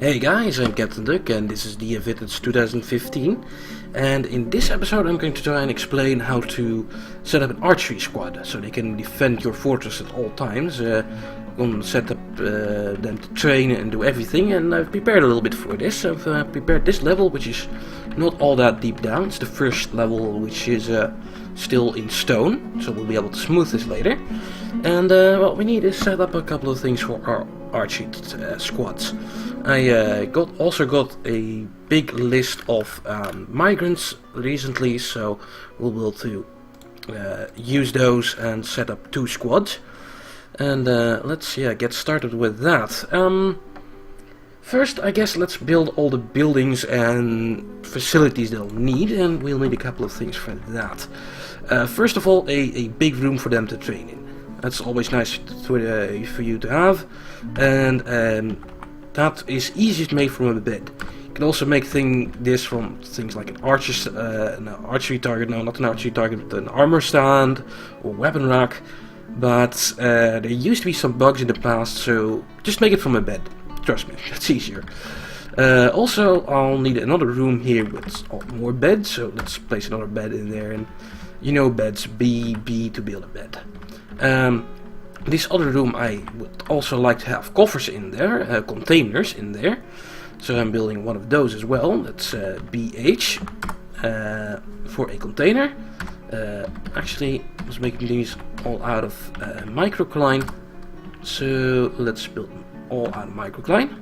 Hey guys, I'm captnduck and this is DFVIDTUTS2015, and in this episode I'm going to try and explain how to set up an archery squad so they can defend your fortress at all times. I'm going to set up them to train and do everything, and I've prepared a little bit for this. I've prepared this level, which is not all that deep down. It's the first level, which is still in stone, so we'll be able to smooth this later. And what we need is set up a couple of things for our archery squads. I also got a big list of migrants recently, so we'll be able to use those and set up 2 squads. And let's get started with that. First, I guess let's build all the buildings and facilities they'll need, and we'll need a couple of things for that. First of all, a big room for them to train in. That's always nice for you to have, and that is easiest made from a bed. You can also make this from things like an archery target, no, not an archery target, but an armor stand or weapon rack. But there used to be some bugs in the past, so just make it from a bed. Trust me, that's easier. Also, I'll need another room here with more beds, so let's place another bed in there. And you know, beds, B to build a bed. This other room I would also like to have coffers in there, containers in there. So I'm building one of those as well. That's BH for a container. Actually, I was making these all out of microcline. So let's build them all out of microcline.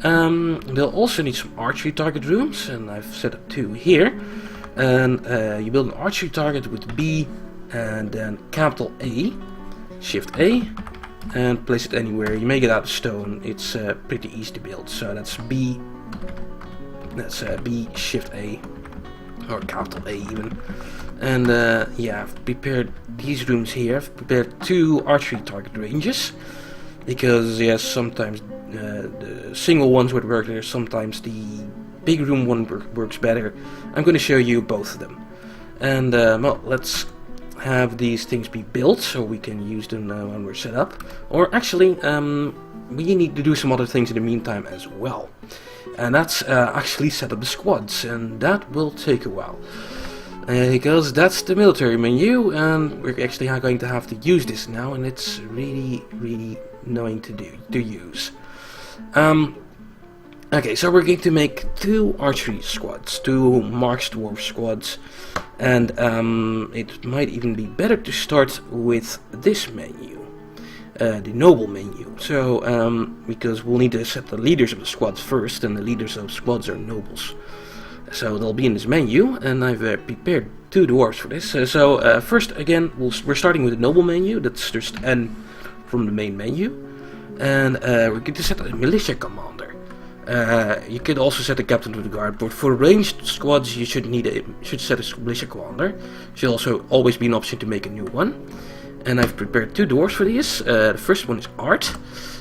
They'll also need some archery target rooms, and I've set up 2 here. And you build an archery target with B and then capital A, Shift A, and place it anywhere. You make it out of stone. It's pretty easy to build. So that's B. That's B, Shift A, or capital A even. And I've prepared these rooms here. I've prepared 2 archery target ranges because yes, sometimes the single ones would work there. Sometimes the big room one works better. I'm going to show you both of them. And well, let's have these things be built so we can use them when we're set up. Or actually, we need to do some other things in the meantime as well. And that's actually set up the squads, and that will take a while. Because that's the military menu, and we're actually going to have to use this now, and it's really annoying to use. Okay, so we're going to make 2 archery squads, 2 Marks Dwarf squads, and it might even be better to start with this menu, the noble menu. So, because we'll need to set the leaders of the squads first, and the leaders of squads are nobles. So they'll be in this menu, and I've prepared 2 dwarves for this. So first, again, we're starting with the noble menu. That's just N from the main menu, and we're going to set a militia commander. You could also set a captain of the guard, but for ranged squads you should set a militia commander. Should also always be an option to make a new one. And I've prepared 2 dwarves for these. The first one is Art.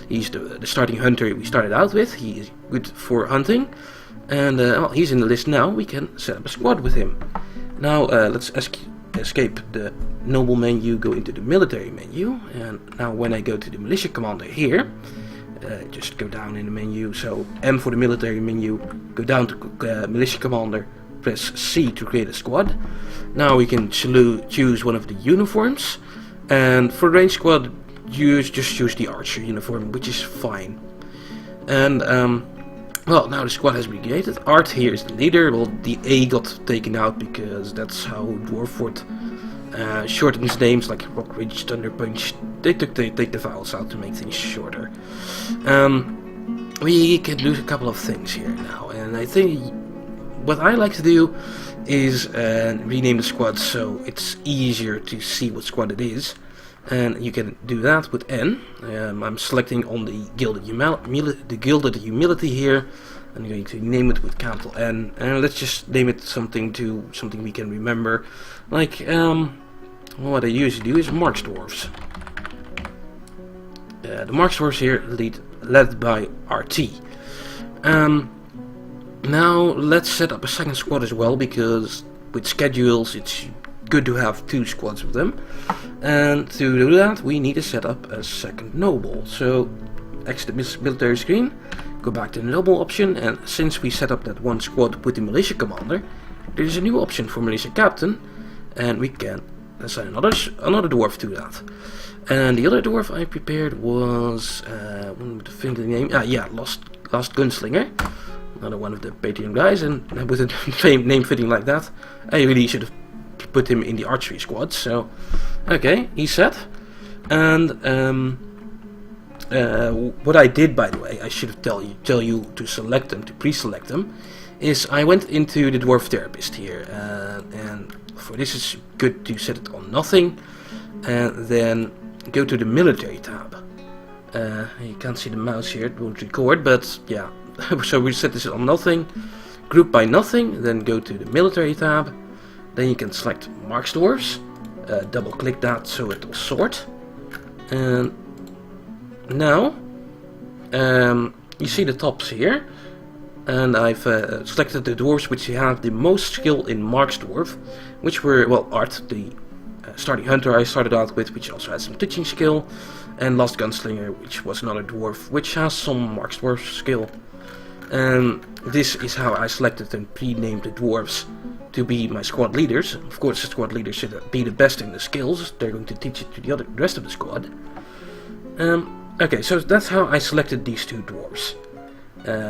He's the starting hunter we started out with. He is good for hunting. And well, he's in the list now. We can set up a squad with him. Now let's escape the noble menu, go into the military menu. And now when I go to the militia commander here, just go down in the menu. So M for the military menu, go down to militia commander, press C to create a squad. Now we can choose one of the uniforms. And for range squad, just choose the archer uniform, which is fine. And well, now the squad has been created. Art here is the leader. Well, the A got taken out because that's how Dwarford shortens names like Rock Ridge, Thunder Punch. They take the vowels out to make things shorter. We can do a couple of things here now, and I think what I like to do is rename the squad so it's easier to see what squad it is. And you can do that with N. I'm selecting on the Gilded Humility here. I'm going to name it with capital N, and let's just name it something we can remember. Like what I usually do is Marks Dwarfs. The Marks Dwarfs here led by RT. Now let's set up a second squad as well, because with schedules it's good to have 2 squads of them. And to do that we need to set up a second noble. So exit the military screen, go back to the double option, and since we set up that one squad with the militia commander, there's a new option for militia captain, and we can assign another dwarf to that. And the other dwarf I prepared was one with the name. Yeah, Lost Gunslinger. Another one of the Patreon guys, and with a name fitting like that, I really should have put him in the archery squad. So, okay, he's set. And what I did, by the way, I should have tell you to select them, to pre-select them, is I went into the dwarf therapist here, and for this it's good to set it on nothing, and then go to the military tab. You can't see the mouse here, it won't record, but yeah. So we set this on nothing, group by nothing, then go to the military tab, then you can select Marks Dwarves, double click that so it will sort, and now you see the tops here, and I've selected the dwarves which have the most skill in Marks Dwarf, which were, well, Art, the starting hunter I started out with, which also has some teaching skill, and Lost Gunslinger, which was another dwarf which has some Marks Dwarf skill. And this is how I selected and pre-named the dwarves to be my squad leaders. Of course, the squad leaders should be the best in the skills. They're going to teach it to the rest of the squad. Okay, so that's how I selected these two dwarves.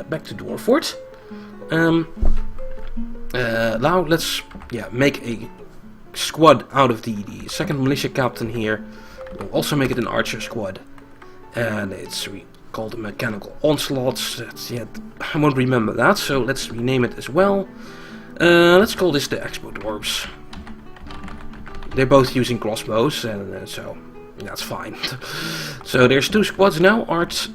Back to Dwarf Fort. Now let's make a squad out of the second militia captain here. We'll also make it an archer squad, and it's called the Mechanical Onslaughts. I won't remember that, so let's rename it as well. Let's call this the Expo Dwarves. They're both using crossbows, and so that's fine. So there's two squads now, Art's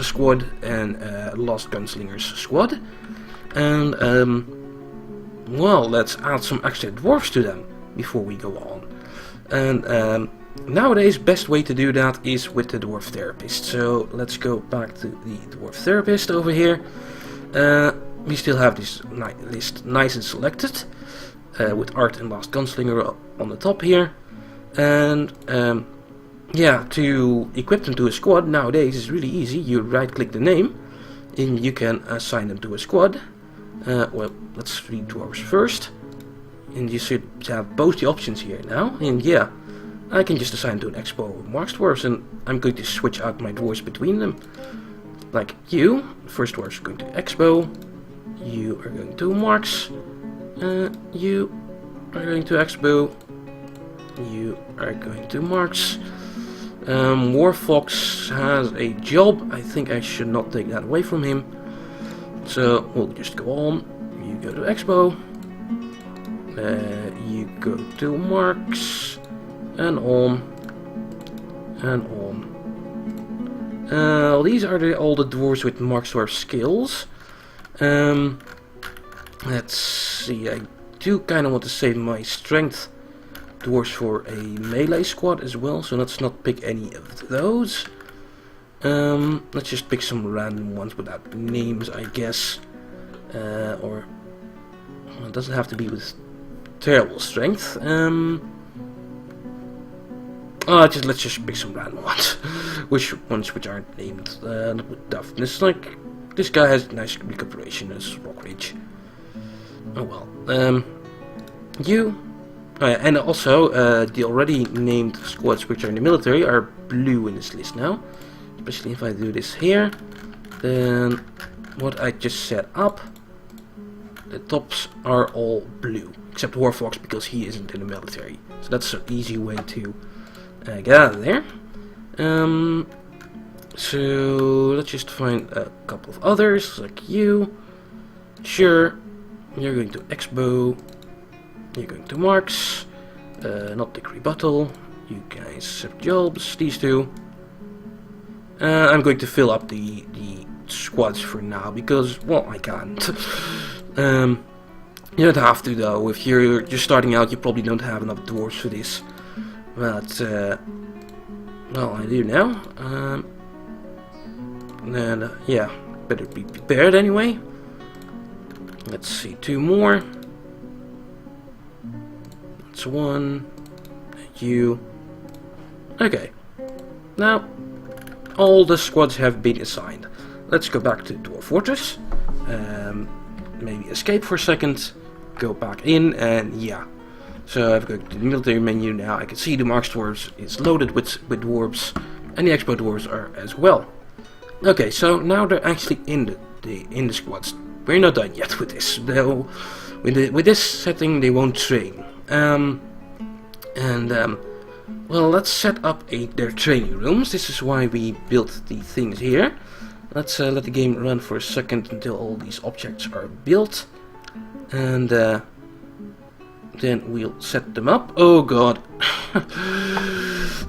squad and Lost Gunslinger's squad. And well, let's add some extra dwarves to them before we go on. And nowadays, best way to do that is with the dwarf therapist. So let's go back to the dwarf therapist over here. We still have this list nice and selected, with Art and Lost Gunslinger on the top here. And yeah, to equip them to a squad nowadays is really easy. You right click the name and you can assign them to a squad. Well, let's read dwarves first, and you should have both the options here now. And yeah, I can just assign to an Expo Marks Dwarves, and I'm going to switch out my dwarves between them. Like you, first dwarves are going to Expo, you are going to Marks, you are going to Expo, you are going to Marks. Warfox has a job. I think I should not take that away from him. So we'll just go on. You go to Expo, you go to Marks, and on, and on. These are all the dwarves with Marks Dwarf skills. Let's see, I do kind of want to save my strength dwarves for a melee squad as well, so let's not pick any of those. Let's just pick some random ones without names, I guess. Or well, it doesn't have to be with terrible strength. Let's just pick some random ones. which aren't named. With toughness, like this guy has nice recuperation as Rockridge. Oh well. You. And also, the already named squads which are in the military are blue in this list now. Especially if I do this here, then what I just set up, the tops are all blue, except Warfox because he isn't in the military. So that's an easy way to get out of there. So let's just find a couple of others, like you. Sure, you're going to Expo, you're going to Marks, not the rebuttal. You guys have jobs, these two. I'm going to fill up the squads for now because, well, I can't. You don't have to though. If you're just starting out, you probably don't have enough dwarves for this. But well, I do now. And yeah, better be prepared anyway. Let's see, two more. That's one. You. Okay. Now, all the squads have been assigned. let's go back to Dwarf Fortress. Maybe escape for a second. Go back in, and yeah. So I've got to the military menu now. I can see the Marks Dwarves is loaded with dwarves, and the Expo Dwarves are as well. Okay, so now they're actually in the squads. We're not done yet with this. Though, with this setting, they won't train. Well, let's set up their training rooms. This is why we built the things here. Let's let the game run for a second until all these objects are built, and then we'll set them up. Oh god.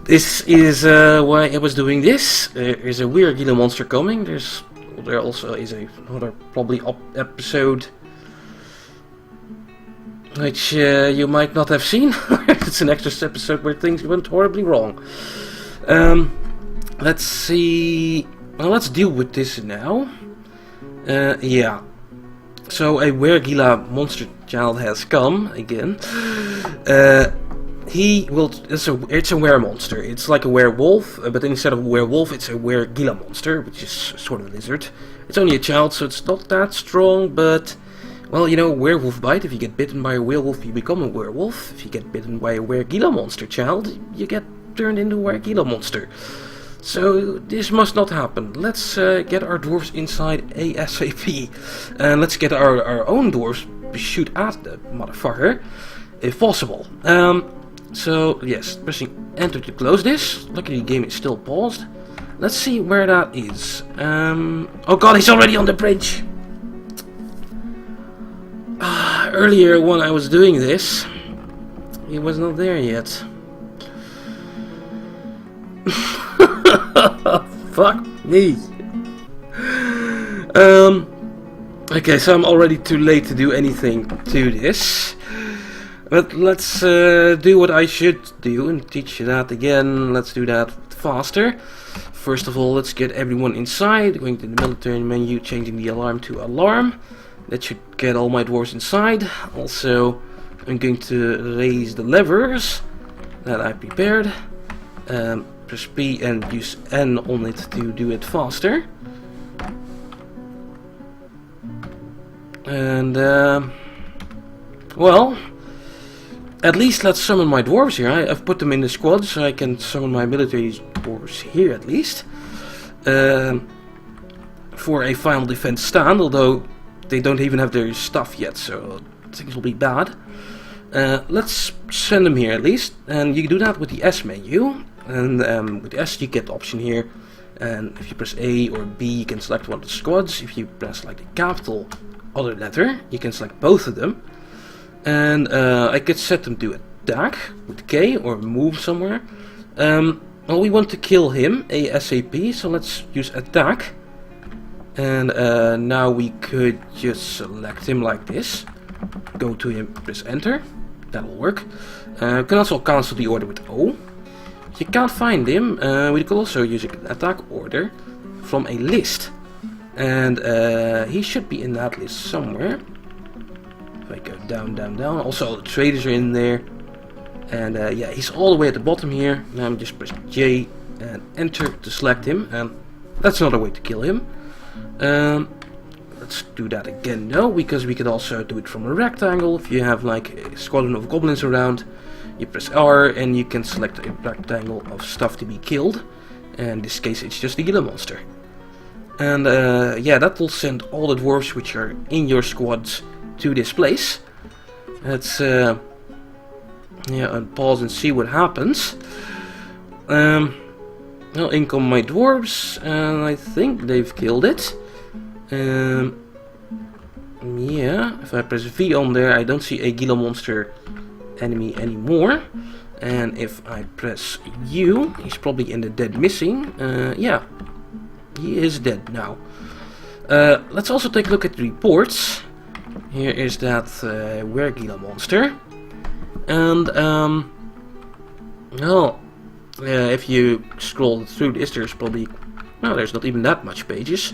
This is why I was doing this. There is a weird Gila monster coming. There also is another probably episode which you might not have seen. It's an extra episode where things went horribly wrong. Let's see. Well, let's deal with this now. Yeah. So a Wergila monster child has come again. It's a were-monster. It's like a werewolf, but instead of a werewolf, it's a Wergila monster, which is sort of a lizard. It's only a child, so it's not that strong, but well, you know, werewolf bite. If you get bitten by a werewolf, you become a werewolf. If you get bitten by a Wergila monster child, you get turned into a Wergila monster. So this must not happen. Let's get our dwarves inside ASAP. And let's get our own dwarves to shoot at the motherfucker, if possible. So yes, pressing enter to close this. Luckily the game is still paused. Let's see where that is. Oh god, he's already on the bridge. Earlier when I was doing this, he was not there yet. Fuck me. Okay, so I'm already too late to do anything to this. But let's do what I should do and teach you that again. Let's do that faster. First of all, let's get everyone inside. Going to the military menu, changing the alarm to alarm. That should get all my dwarves inside. Also, I'm going to raise the levers that I prepared. Press P and use N on it to do it faster. And well, at least let's summon my dwarves here. I've put them in the squad so I can summon my military dwarves here at least. For a final defense stand, although they don't even have their stuff yet, so things will be bad. Let's send them here at least, and you can do that with the S menu. And with the S you get the option here, and if you press A or B you can select one of the squads. If you press like the capital other letter you can select both of them, and I could set them to attack with K or move somewhere. Well, we want to kill him ASAP, so let's use attack, and now we could just select him like this, go to him, press enter, that will work. You can also cancel the order with O. If you can't find him, we could also use an attack order from a list. And he should be in that list somewhere. If I go down, down, down. Also all the traders are in there. And yeah, he's all the way at the bottom here. Now I'm just press J and enter to select him. And that's another way to kill him. Let's do that again though, because we could also do it from a rectangle. If you have like a squadron of goblins around, you press R and you can select a rectangle of stuff to be killed. And in this case it's just the Gila monster. And yeah, that will send all the dwarves which are in your squads to this place. Let's yeah, unpause and see what happens. Well, in come my dwarves, and I think they've killed it. Yeah, if I press V on there, I don't see a Gila monster enemy anymore. And if I press U, he's probably in the dead missing. Yeah, he is dead now. Let's also take a look at the reports. Here is that Wergila monster. And well, if you scroll through this, there's probably, well, there's not even that much pages.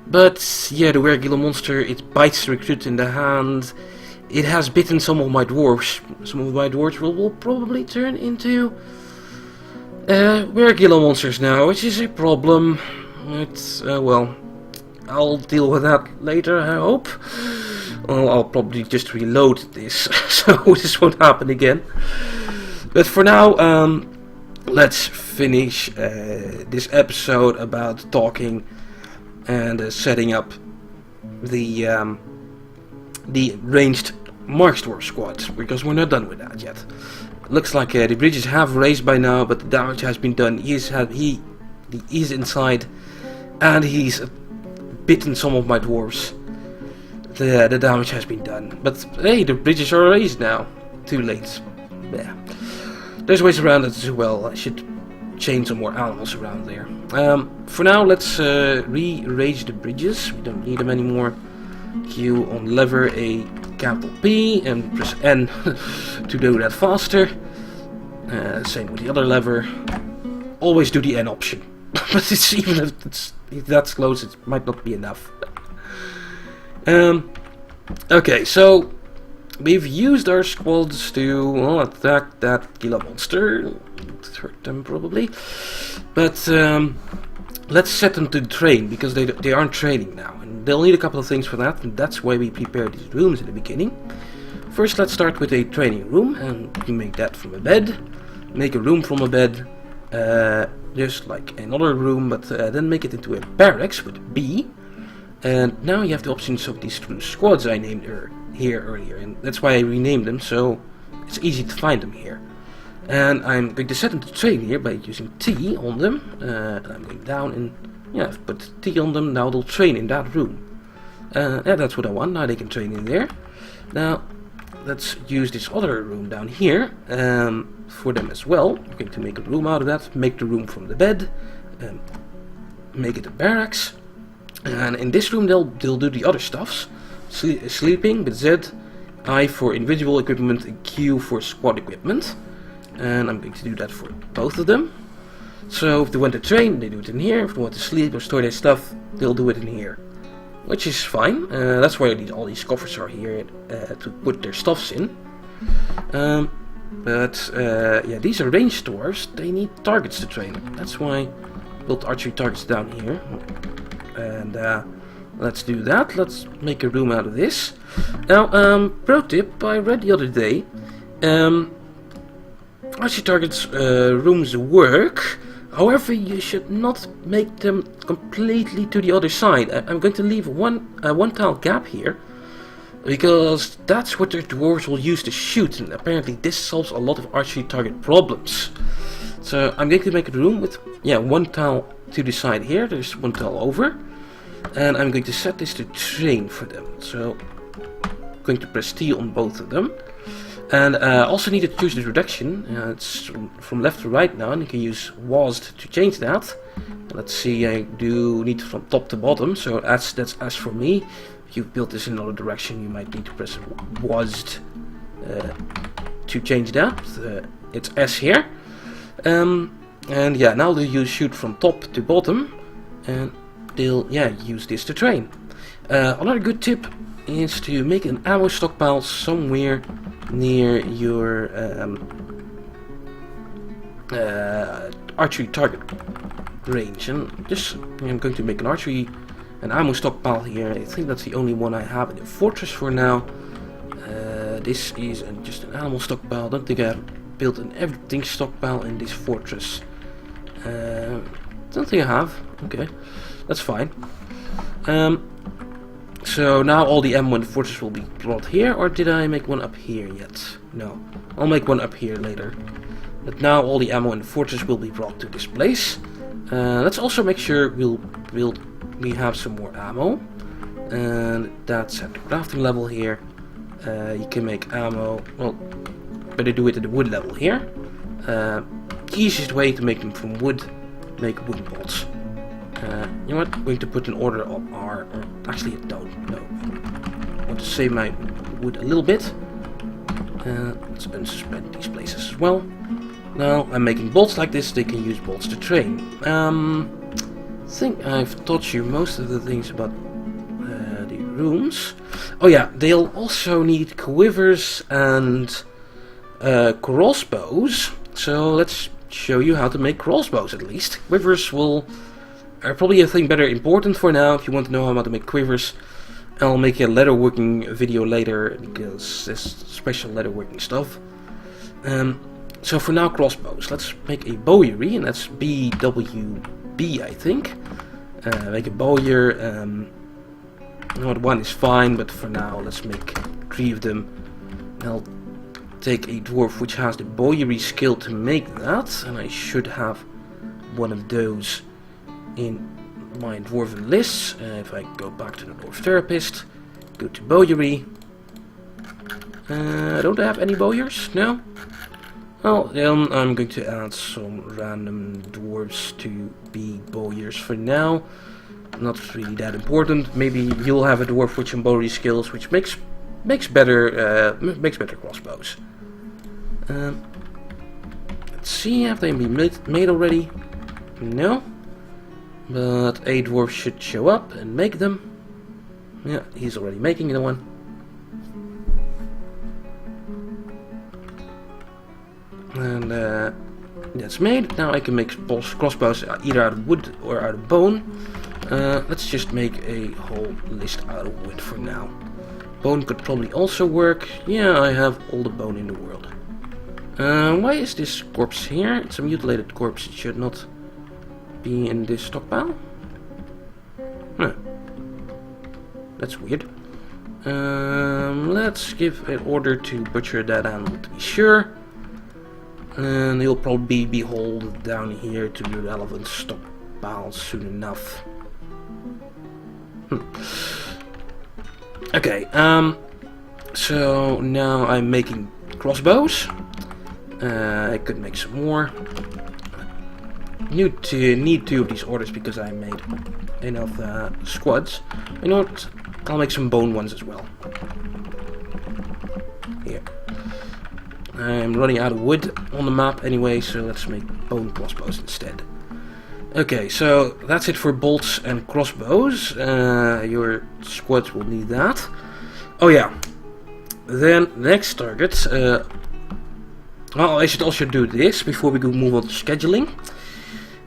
But yeah, the Wergila monster, it bites the recruit in the hand. It has bitten some of my dwarves. Some of my dwarves will probably turn into Wergila monsters now, which is a problem. It's well, I'll deal with that later, I hope. Well, I'll probably just reload this, so this won't happen again. But for now, let's finish this episode about talking and setting up the ranged Marksdwarf squad, because we're not done with that yet. Looks like the bridges have raised by now, but the damage has been done. He is inside, and he's bitten some of my dwarves. The damage has been done, but hey, the bridges are raised now. Too late. Yeah. There's ways around it as well. I should chain some more animals around there. For now, let's re-raise the bridges. We don't need them anymore. Q on lever a capital P and press N to do that faster. Same with the other lever. Always do the N option. But it's, even if that's close, it might not be enough. Okay, so we've used our squads to attack that killer monster. Hurt them probably. But let's set them to train, because they aren't training now. And they'll need a couple of things for that, and that's why we prepared these rooms in the beginning. First, let's start with a training room, and you make that from a bed. Make a room from a bed, just like another room, but then make it into a barracks with B. And now you have the options of these two squads I named here earlier, and that's why I renamed them, so it's easy to find them here. And I'm going to set them to train here by using T on them, and I'm going down and yeah, put T on them. Now they'll train in that room. Yeah, that's what I want. Now they can train in there. Now let's use this other room down here for them as well. We're going to make a room out of that. Make the room from the bed. Make it a barracks. And in this room they'll do the other stuffs. Sleeping with Z, I for individual equipment, and Q for squad equipment. And I'm going to do that for both of them. So if they want to train, they do it in here. If they want to sleep or store their stuff, they'll do it in here. Which is fine. That's why all these coffers are here, to put their stuffs in. Yeah, these are ranged dwarves. They need targets to train. That's why I built archery targets down here. And let's do that. Let's make a room out of this. Now, pro tip I read the other day. Archery targets rooms work. However, you should not make them completely to the other side. I'm going to leave one tile gap here, because that's what the dwarves will use to shoot, and apparently this solves a lot of archery target problems. So I'm going to make a room with one tile to the side here. There's one tile over, and I'm going to set this to train for them. So I'm going to press T on both of them. And also need to choose the reduction. It's from left to right now, and you can use WASD to change that. Let's see, I do need from top to bottom, so that's S for me. If you've built this in another direction, you might need to press WASD to change that. It's S here. And yeah, now they'll use shoot from top to bottom, and they'll use this to train. Another good tip is to make an ammo stockpile somewhere near your archery target range, and just I'm going to make an ammo stockpile here. I think that's the only one I have in the fortress for now. This is just an animal stockpile. I don't think I have built an everything stockpile in this fortress. Don't think I have. Okay, that's fine. So now all the ammo in the fortress will be brought here, or did I make one up here yet? No, I'll make one up here later. But now all the ammo in the fortress will be brought to this place. Let's also make sure we have some more ammo, and that's at the crafting level here. You can make ammo. Well, better do it at the wood level here. The easiest way to make them from wood, make wooden bolts. You know what? I'm going to put an order on our... actually, I don't know. I want to save my wood a little bit. Let's unsuspend these places as well. Now I'm making bolts like this. They can use bolts to train. I think I've taught you most of the things about the rooms. Oh yeah, they'll also need quivers and crossbows. So let's show you how to make crossbows at least. Quivers will Probably a thing better important for now. If you want to know how to make quivers, I'll make a leatherworking video later, because there's special leatherworking stuff. So for now, crossbows. Let's make a bowyery, and that's BWB, I think. Make a bowyer. One is fine, but for now, let's make 3 of them. I'll take a dwarf which has the bowyery skill to make that, and I should have one of those in my dwarven lists. If I go back to the dwarf therapist, go to bowyery. Don't I have any bowyers? No? Well, then I'm going to add some random dwarves to be bowyers for now. Not really that important. Maybe you'll have a dwarf with some bowyery skills, which makes better crossbows. Let's see, have they been made already? No, but a dwarf should show up and make them. Yeah, he's already making the one. And that's made. Now I can make crossbows either out of wood or out of bone. Let's just make a whole list out of wood for now. Bone could probably also work. Yeah, I have all the bone in the world. Why is this corpse here? It's a mutilated corpse. It should not be in this stockpile. Huh. That's weird. Let's give an order to butcher that animal to be sure. And he'll probably be hauled down here to the relevant stockpile soon enough. Okay, so now I'm making crossbows. I could make some more. Need 2 of these orders because I made enough squads. You know what? I'll make some bone ones as well. Here. I'm running out of wood on the map anyway, so let's make bone crossbows instead. Okay, so that's it for bolts and crossbows. Your squads will need that. Oh yeah. Then next target. Well, I should also do this before we move on to scheduling.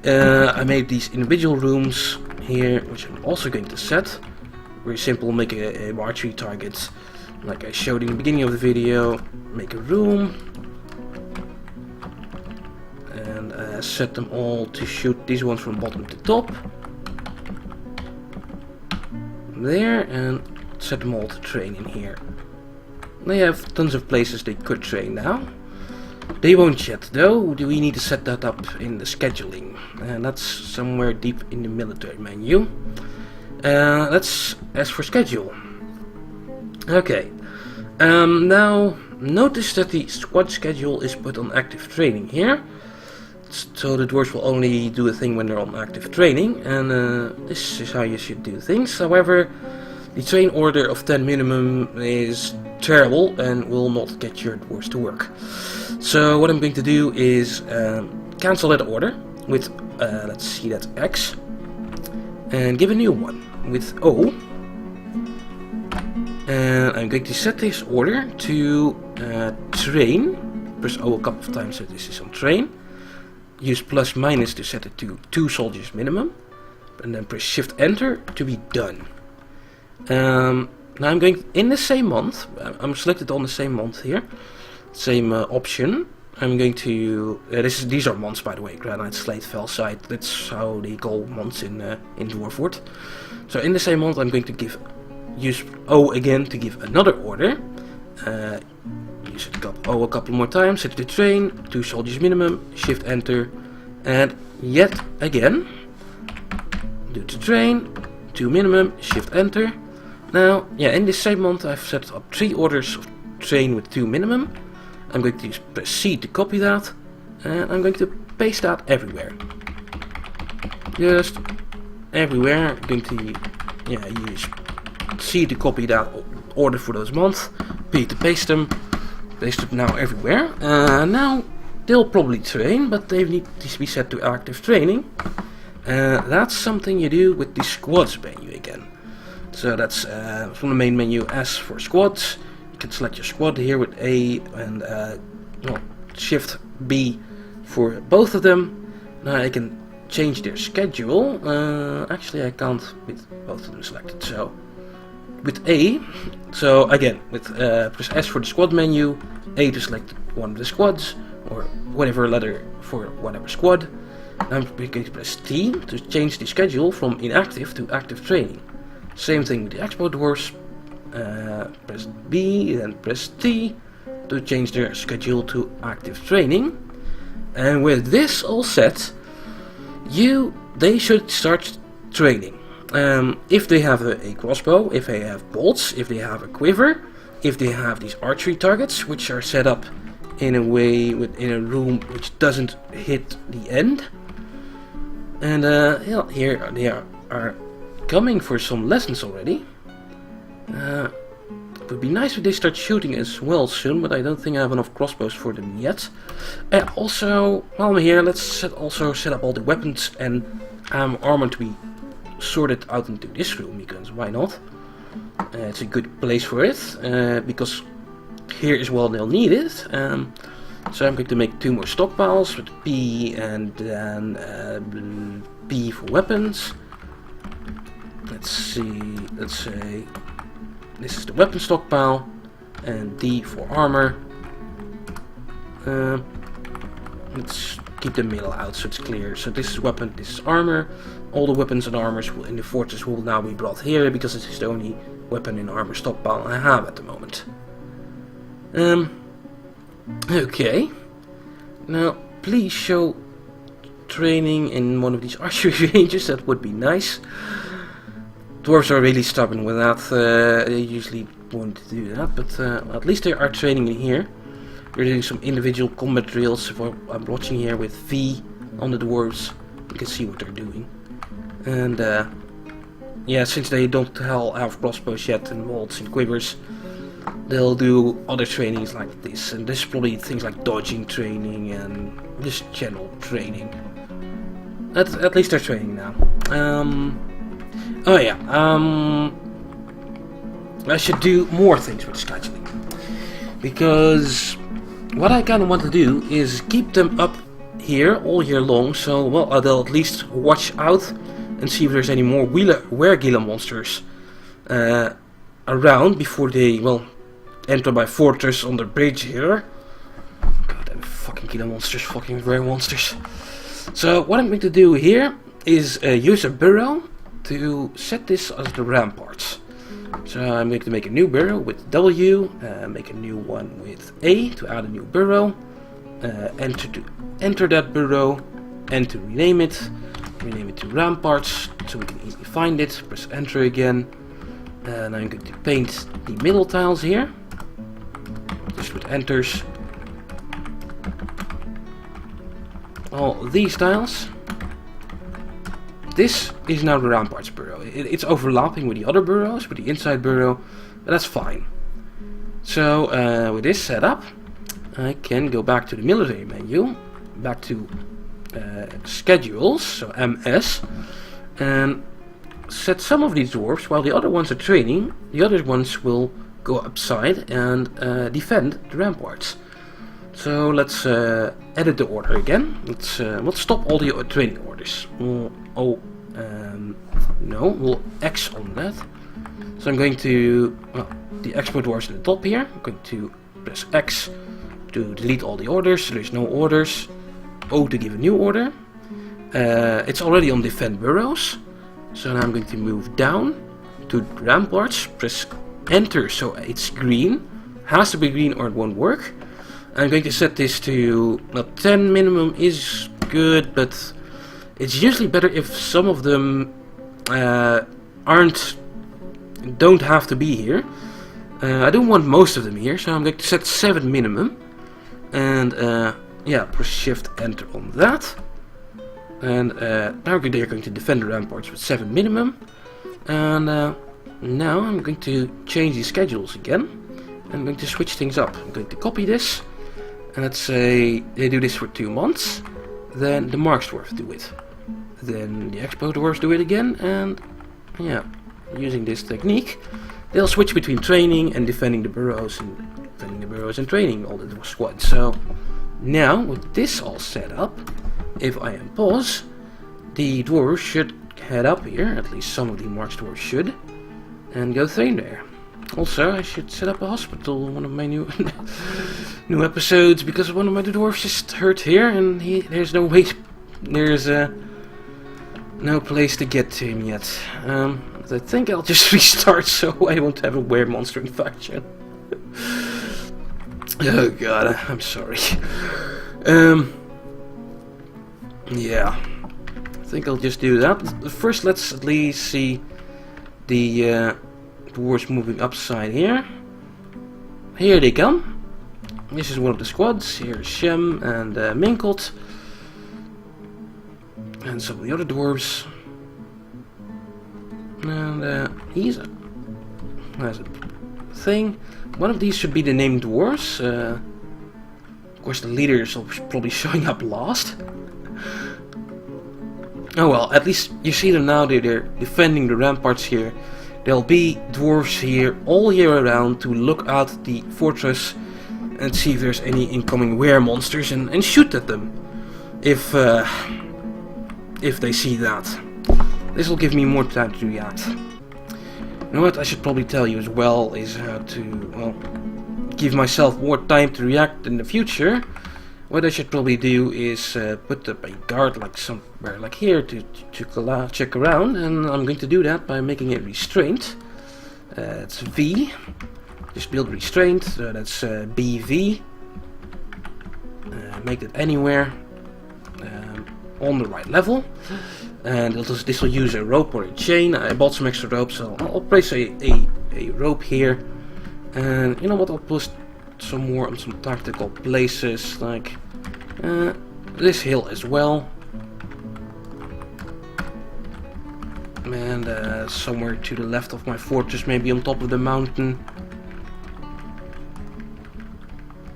I made these individual rooms here, which I'm also going to set. Very simple, make a archery target, like I showed in the beginning of the video. Make a room. And set them all to shoot these ones from bottom to top. There, and set them all to train in here. They have tons of places they could train now. They won't yet though. We need to set that up in the scheduling. And that's somewhere deep in the military menu. Let's ask for schedule. Okay. Now notice that the squad schedule is put on active training here. So the dwarves will only do a thing when they're on active training, and this is how you should do things. However, the train order of 10 minimum is terrible and will not get your dwarves to work. So what I'm going to do is cancel that order with, let's see, that's X, and give a new one with O. And I'm going to set this order to train. Press O a couple of times so this is on train. Use plus minus to set it to 2 soldiers minimum, and then press shift enter to be done. Now I'm going in the same month. I'm selected on the same month here, same option. I'm going to these are months, by the way. Granite, slate, felsite. That's how they call months in Dwarfwood. So in the same month, I'm going to use O again to give another order. Use it O a couple more times, set it to train, 2 soldiers minimum, shift enter, and yet again, do to train, 2 minimum, shift enter. Now, yeah, in this same month I've set up 3 orders of train with 2 minimum. I'm going to press C to copy that, and I'm going to paste that everywhere. Just everywhere. I'm going to use C to copy that order for those months, P to paste them. Paste it now everywhere. Now they'll probably train, but they need to be set to active training. That's something you do with the squads menu again. So that's from the main menu, S for squads. You can select your squad here with A and shift B for both of them. Now I can change their schedule. Actually, I can't with both of them selected. So with A, so again, with press S for the squad menu, A to select one of the squads, or whatever letter for whatever squad. I'm going to press T to change the schedule from inactive to active training. Same thing with the expo dwarfs. Press B, then press T to change their schedule to active training. And with this all set, they should start training. If they have a crossbow, if they have bolts, if they have a quiver, if they have these archery targets, which are set up in a way in a room which doesn't hit the end. And yeah, here they are coming for some lessons already. It would be nice if they start shooting as well soon, but I don't think I have enough crossbows for them yet. Also, while we're here, let's also set up all the weapons and armor to be sorted out into this room, because why not? It's a good place for it, because here is where they'll need it. So I'm going to make 2 more stockpiles with P and then P for weapons. Let's see, let's say this is the weapon stockpile, and D for armor. Let's keep the middle out so it's clear. So this is weapon, this is armor. All the weapons and armors in the fortress will now be brought here, because it is the only weapon and armor stockpile I have at the moment. Okay. Now, please show training in one of these archery ranges. That would be nice. Dwarves are really stubborn with that. They usually won't do that, but at least they are training in here. They're doing some individual combat drills. I'm watching here with V on the dwarves. You can see what they're doing. And yeah, since they don't have crossbows yet and bolts and quivers, they'll do other trainings like this. And this is probably things like dodging training and just general training. At least they're training now. Oh yeah, I should do more things with scheduling, because what I kind of want to do is keep them up here all year long, so well they'll at least watch out and see if there's any more were-Gila monsters around before they, well, enter my fortress on the bridge here. God damn fucking Gila monsters, fucking were monsters. So what I'm going to do here is use a burrow to set this as the ramparts. So I'm going to make a new burrow with W, make a new one with A to add a new burrow, enter that burrow, and to rename it to ramparts so we can easily find it. Press enter again, and I'm going to paint the middle tiles here, just with enters. All these tiles. This is now the ramparts burrow. It's overlapping with the other burrows, with the inside burrow, but that's fine. So with this setup, I can go back to the military menu, back to schedules, so MS, and set some of these dwarves while the other ones are training. The other ones will go upside and defend the ramparts. So let's edit the order again. Let's stop all the training orders. No, we'll X on that. So I'm going to, the export dwarves in the top here. I'm going to press X to delete all the orders, so there's no orders. O to give a new order. It's already on defend burrows. So now I'm going to move down to ramparts, press enter so it's green. Has to be green or it won't work. I'm going to set this to, well, 10 minimum is good, but it's usually better if some of them don't have to be here. I don't want most of them here, so I'm going to set 7 minimum. And yeah, press shift enter on that. And now they're going to defend the ramparts with 7 minimum. And now I'm going to change the schedules again. I'm going to switch things up. I'm going to copy this. And let's say they do this for 2 months. Then the Marks dwarf do it. Then the Expo dwarves do it again. And yeah, using this technique, they'll switch between training and defending the burrows, and defending the burrows and training all the squads. So now with this all set up, if I unpause, the dwarves should head up here, at least some of the march dwarves should, and go train there. Also, I should set up a hospital in one of my new new episodes, because one of my dwarves just hurt here, and there's no way, there's no place to get to him yet. I think I'll just restart so I won't have a were-monster infection. Oh god, I'm sorry. Yeah, I think I'll just do that. First, let's at least see the dwarves moving upside here. Here they come. This is one of the squads. Here's Shem and Minkelt. And some of the other dwarves. And has a thing. One of these should be the named dwarves. Of course, the leader is probably showing up last. Oh well, at least you see them now. They're defending the ramparts here. There'll be dwarves here all year around to look at the fortress and see if there's any incoming were-monsters and shoot at them if they see that. This will give me more time to react. You know what I should probably tell you as well is how to, well, give myself more time to react in the future. What I should probably do is put up a guard like somewhere like here to check around, and I'm going to do that by making it restraint. It's V. Just build restraint, so that's BV. Make it anywhere on the right level. And this will use a rope or a chain. I bought some extra rope, so I'll place a rope here. And you know what, I'll put some more on some tactical places, like this hill as well. And somewhere to the left of my fortress, maybe on top of the mountain.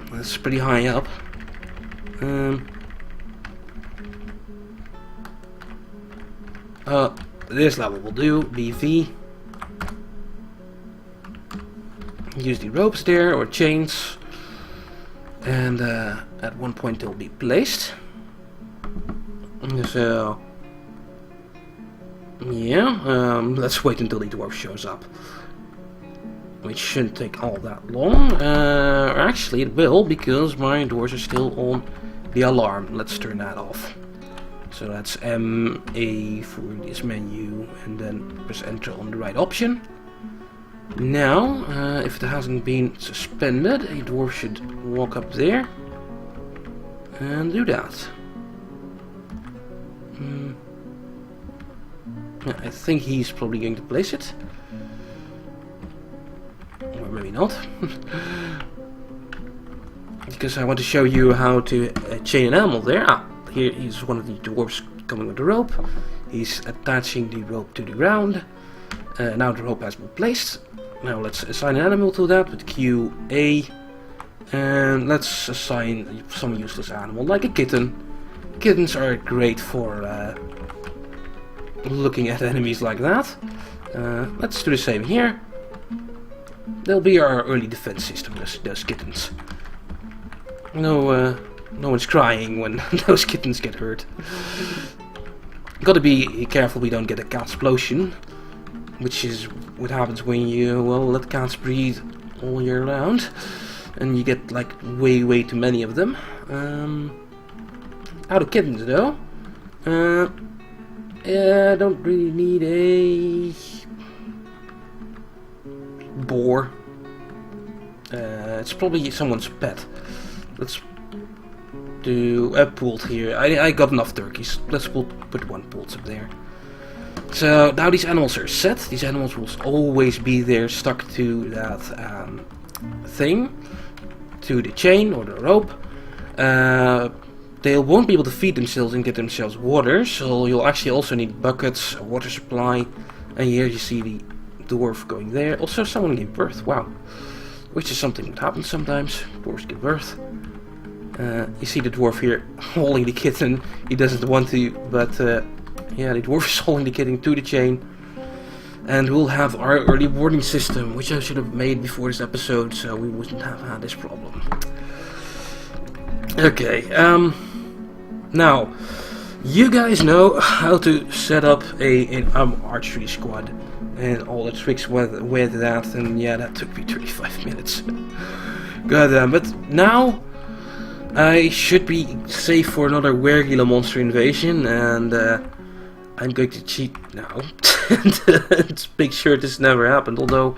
That's pretty high up. This level will do, BV. Use the ropes there, or chains. And at one point they'll be placed. So, yeah, let's wait until the dwarf shows up. Which shouldn't take all that long. Actually it will, because my dwarves are still on the alarm. Let's turn that off. So that's MA for this menu, and then press enter on the right option. Now, if it hasn't been suspended, a dwarf should walk up there and do that. Yeah, I think he's probably going to place it. Or maybe not. Because I want to show you how to chain an animal there. Here is one of the dwarves coming with the rope. He's attaching the rope to the ground. Now the rope has been placed. Now let's assign an animal to that with QA. And let's assign some useless animal, like a kitten. Kittens are great for looking at enemies like that. Let's do the same here. They'll be our early defense system, those kittens. No one's crying when those kittens get hurt. Gotta be careful we don't get a cat explosion, which is what happens when you, well, let cats breed all year round, and you get like way too many of them. Out of kittens though. Yeah, I don't really need a boar. It's probably someone's pet. Let's do a poult here. I got enough turkeys. Let's put one poult up there. So now these animals are set. These animals will always be there, stuck to that thing, to the chain or the rope. They won't be able to feed themselves and get themselves water, so you'll actually also need buckets, a water supply. And here you see the dwarf going there. Also, someone gave birth. Wow. Which is something that happens sometimes. Dwarves give birth. You see the dwarf here holding the kitten. He doesn't want to, but yeah, the dwarf is holding the kitten to the chain. And we'll have our early warning system, which I should have made before this episode, so we wouldn't have had this problem. Okay, now, You guys know how to set up an archery squad and all the tricks with that, and yeah, that took me 35 minutes. Goddamn, but now I should be safe for another Wergila monster invasion, and I'm going to cheat now to make sure this never happened, although,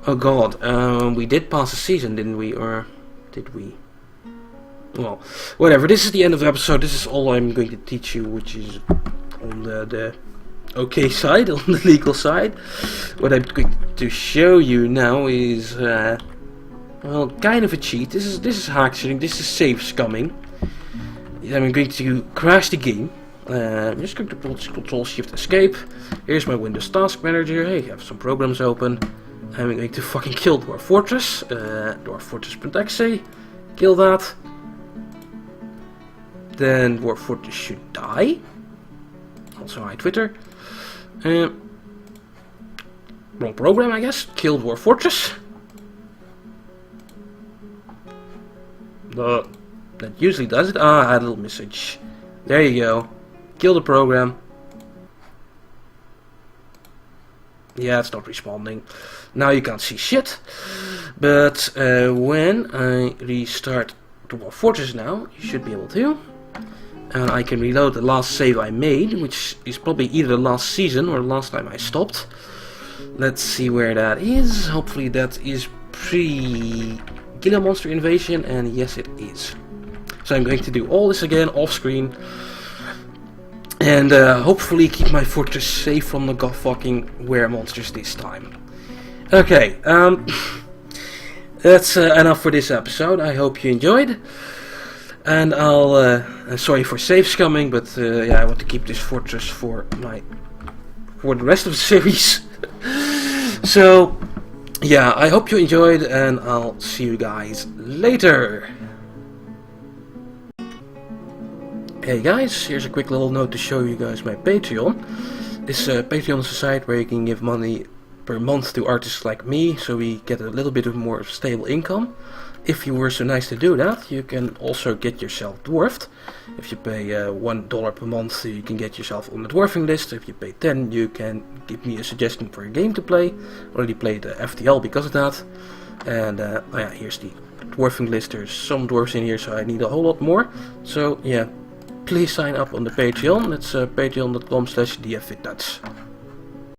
oh god, we did pass a season, didn't we, or did we? Well, whatever, this is the end of the episode. This is all I'm going to teach you, which is on the okay side, on the legal side. What I'm going to show you now is, well, kind of a cheat. This is hack cheating, this is save scumming. I'm going to crash the game. I'm just going to Control Shift Escape. Here's my Windows Task Manager. Hey, I have some programs open. I'm going to fucking kill Dwarf Fortress. Dwarf Fortress Pentexe. Kill that. Then Dwarf Fortress should die. Also my Twitter. Wrong program, I guess. Kill Dwarf Fortress. That usually does it. Ah, I had a little message. There you go. Kill the program. Yeah, it's not responding. Now you can't see shit. But when I restart Dwarf Fortress now, you should be able to. And I can reload the last save I made, which is probably either the last season or the last time I stopped. Let's see where that is. Hopefully that is pre-Gila Monster Invasion, and yes it is. So I'm going to do all this again off screen. And hopefully keep my fortress safe from the god-fucking were monsters this time. Okay, that's enough for this episode. I hope you enjoyed. And I'll, sorry for save scumming, but yeah, I want to keep this fortress for the rest of the series. So, yeah, I hope you enjoyed, and I'll see you guys later. Hey guys, here's a quick little note to show you guys my Patreon. This Patreon is a site where you can give money per month to artists like me, so we get a little bit of more stable income. If you were so nice to do that, you can also get yourself dwarfed. If you pay $1 per month, you can get yourself on the dwarfing list. If you pay 10, you can give me a suggestion for a game to play. I already played FTL because of that. And oh yeah, here's the dwarfing list. There's some dwarfs in here, so I need a whole lot more. So yeah, please sign up on the Patreon. It's patreon.com/DFVIDTUTS.